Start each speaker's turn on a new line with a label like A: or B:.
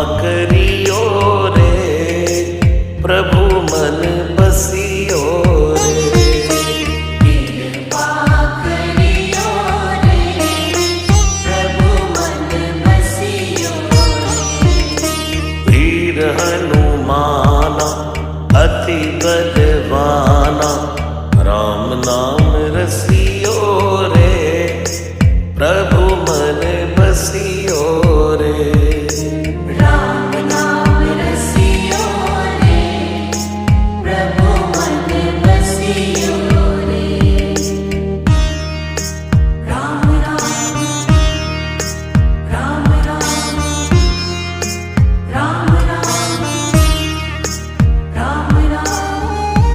A: करियो रे, प्रभु मन बसियो रे।
B: कृपा करियो रे, प्रभु मन बसियो रे।
A: वीर हनुमाना अति बलवाना, राम नाम